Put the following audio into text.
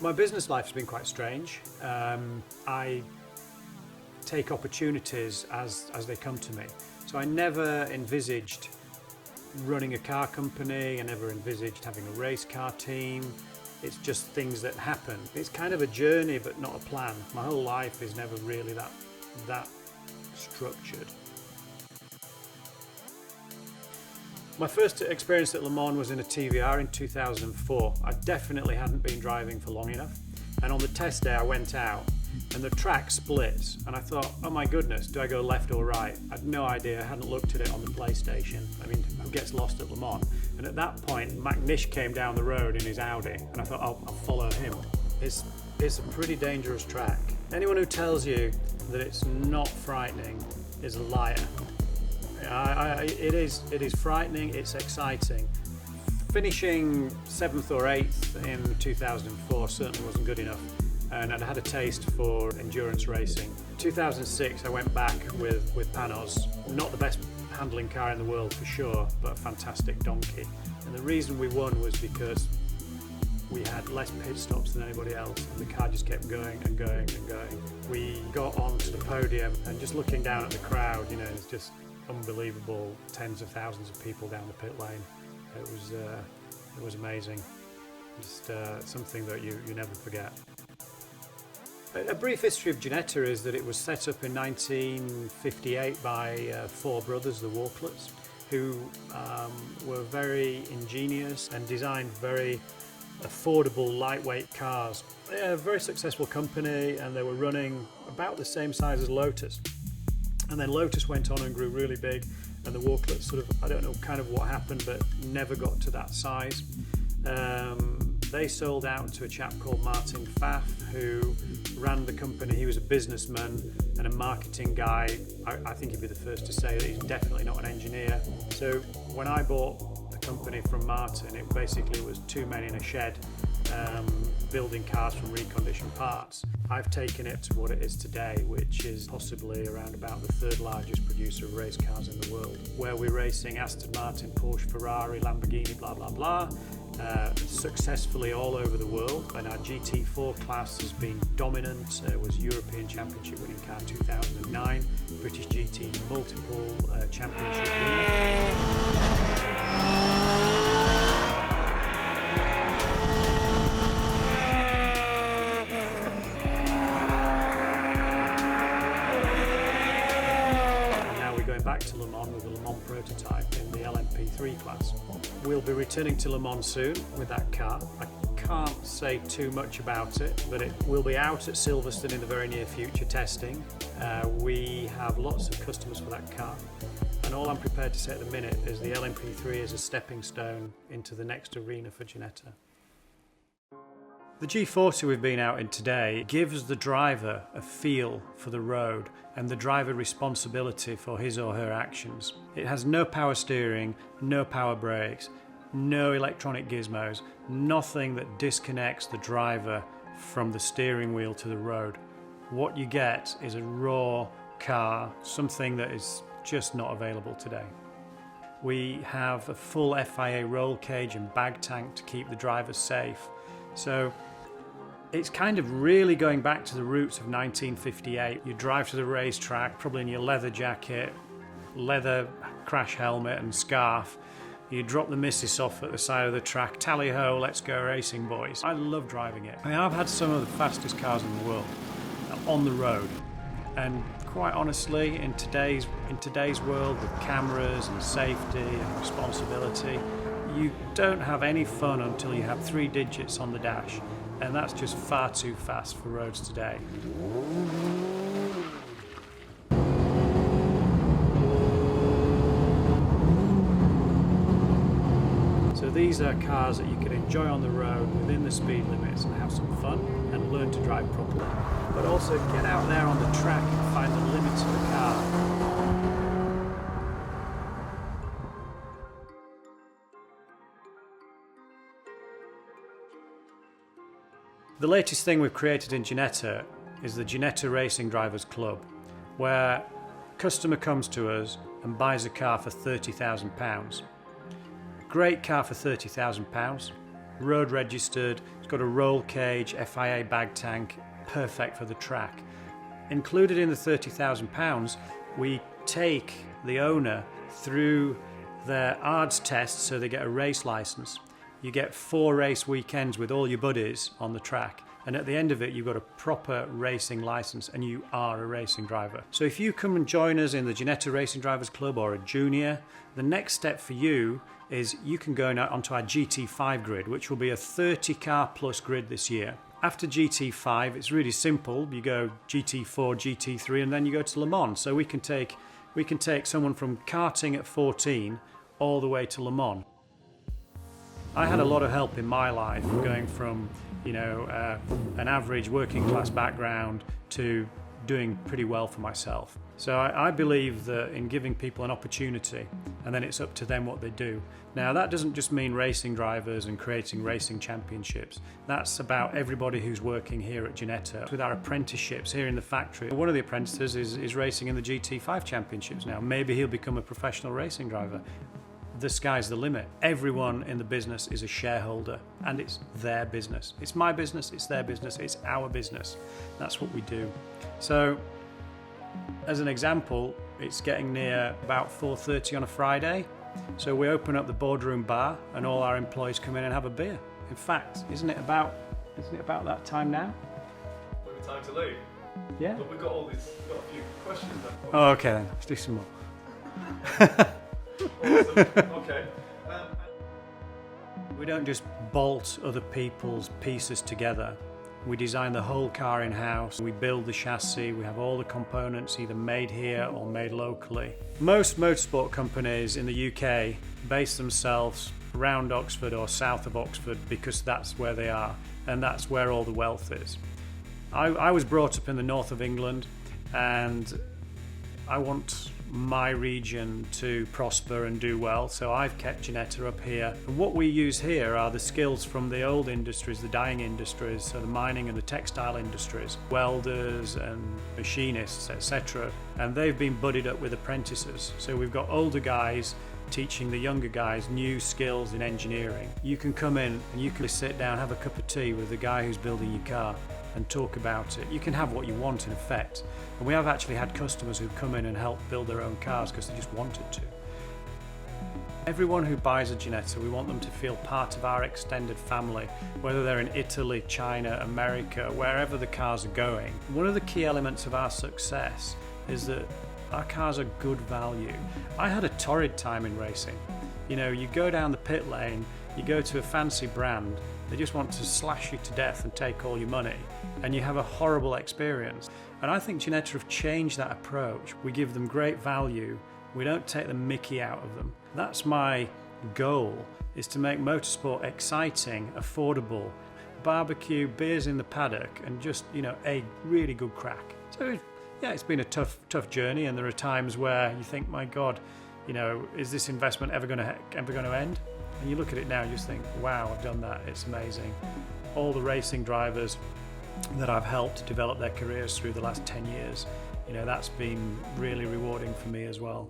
My business life has been quite strange. I take opportunities as they come to me. So I never envisaged running a car company. I never envisaged having a race car team. It's just things that happen. It's kind of a journey, but not a plan. My whole life is never really that structured. My first experience at Le Mans was in a TVR in 2004. I definitely hadn't been driving for long enough. And on the test day I went out and the track splits and I thought, oh my goodness, do I go left or right? I had no idea, I hadn't looked at it on the PlayStation. I mean, who gets lost at Le Mans? And at that point, Mac Nish came down the road in his Audi and I thought, I'll follow him. It's a pretty dangerous track. Anyone who tells you that it's not frightening is a liar. It is frightening, it's exciting. Finishing 7th or 8th in 2004 certainly wasn't good enough, and I'd had a taste for endurance racing. 2006 I went back with Panos, not the best handling car in the world for sure, but a fantastic donkey. And the reason we won was because we had less pit stops than anybody else and the car just kept going and going and going. We got onto the podium and just looking down at the crowd, you know, it's just unbelievable, tens of thousands of people down the pit lane. It was amazing, just something that you never forget. A brief history of Ginetta is that it was set up in 1958 by four brothers, the Walklets, who were very ingenious and designed very affordable, lightweight cars. They're a very successful company and they were running about the same size as Lotus. And then Lotus went on and grew really big, and the Walklets sort of, I don't know kind of what happened, but never got to that size. They sold out to a chap called Martin Pfaff, who ran the company. He was a businessman and a marketing guy. I think he'd be the first to say that he's definitely not an engineer. So when I bought the company from Martin, it basically was two men in a shed building cars from reconditioned parts. I've taken it to what it is today, which is possibly around about the third largest producer of race cars in the world, where we're racing Aston Martin, Porsche, Ferrari, Lamborghini, blah, blah, blah, successfully all over the world. And our GT4 class has been dominant. It was European Championship winning car in 2009, British GT multiple championship winners. Back to Le Mans with a Le Mans prototype in the LMP3 class. We'll be returning to Le Mans soon with that car. I can't say too much about it, but it will be out at Silverstone in the very near future testing. We have lots of customers for that car, and all I'm prepared to say at the minute is the LMP3 is a stepping stone into the next arena for Ginetta. The G40 we've been out in today gives the driver a feel for the road and the driver responsibility for his or her actions. It has no power steering, no power brakes, no electronic gizmos, nothing that disconnects the driver from the steering wheel to the road. What you get is a raw car, something that is just not available today. We have a full FIA roll cage and bag tank to keep the driver safe. So it's kind of really going back to the roots of 1958. You drive to the racetrack, probably in your leather jacket, leather crash helmet and scarf. You drop the missus off at the side of the track, tally-ho, let's go racing, boys. I love driving it. I mean, I've had some of the fastest cars in the world on the road. And quite honestly, in today's world with cameras and safety and responsibility, you don't have any fun until you have 3 digits on the dash, and that's just far too fast for roads today. So these are cars that you can enjoy on the road within the speed limits and have some fun and learn to drive properly, but also get out there on the track and find the limits of the car. The latest thing we've created in Ginetta is the Ginetta Racing Drivers Club, where a customer comes to us and buys a car for £30,000. Great car for £30,000, road registered, it's got a roll cage, FIA bag tank, perfect for the track. Included in the £30,000, we take the owner through their ARDS test so they get a race license. You get 4 race weekends with all your buddies on the track, and at the end of it you've got a proper racing license and you are a racing driver. So if you come and join us in the Ginetta Racing Drivers Club or a junior, the next step for you is you can go now onto our GT5 grid, which will be a 30 car plus grid this year. After GT5 it's really simple, you go GT4, GT3 and then you go to Le Mans. So we can take someone from karting at 14 all the way to Le Mans. I had a lot of help in my life going from an average working class background to doing pretty well for myself. So I believe that in giving people an opportunity, and then it's up to them what they do. Now that doesn't just mean racing drivers and creating racing championships. That's about everybody who's working here at Ginetta with our apprenticeships here in the factory. One of the apprentices is racing in the GT5 championships now. Maybe he'll become a professional racing driver. The sky's the limit. Everyone in the business is a shareholder and it's their business. It's my business, it's their business, it's our business. That's what we do. So as an example, it's getting near about 4:30 on a Friday. So we open up the boardroom bar and all our employees come in and have a beer. In fact, isn't it about that time now? Maybe time to leave. Yeah. But we've got a few questions left. Oh, okay then, let's do some more. Awesome. Okay. We don't just bolt other people's pieces together. We design the whole car in-house. We build the chassis. We have all the components either made here or made locally. Most motorsport companies in the UK base themselves around Oxford or south of Oxford because that's where they are and that's where all the wealth is. I was brought up in the north of England and I want my region to prosper and do well, so I've kept Ginetta up here. And what we use here are the skills from the old industries, the dyeing industries, so the mining and the textile industries, welders and machinists, etc. And they've been buddied up with apprentices. So we've got older guys teaching the younger guys new skills in engineering. You can come in and you can sit down, have a cup of tea with the guy who's building your car and talk about it. You can have what you want in effect. And we have actually had customers who've come in and helped build their own cars because they just wanted to. Everyone who buys a Ginetta, we want them to feel part of our extended family, whether they're in Italy, China, America, wherever the cars are going. One of the key elements of our success is that our cars are good value. I had a torrid time in racing. You go down the pit lane, you go to a fancy brand, they just want to slash you to death and take all your money, and you have a horrible experience. And I think Ginetta have changed that approach. We give them great value, we don't take the mickey out of them. That's my goal, is to make motorsport exciting, affordable, barbecue, beers in the paddock, and just, a really good crack. So yeah, it's been a tough journey, and there are times where you think, my God, is this investment ever going to end? And you look at it now and just think, wow, I've done that, it's amazing. All the racing drivers that I've helped develop their careers through the last 10 years, that's been really rewarding for me as well.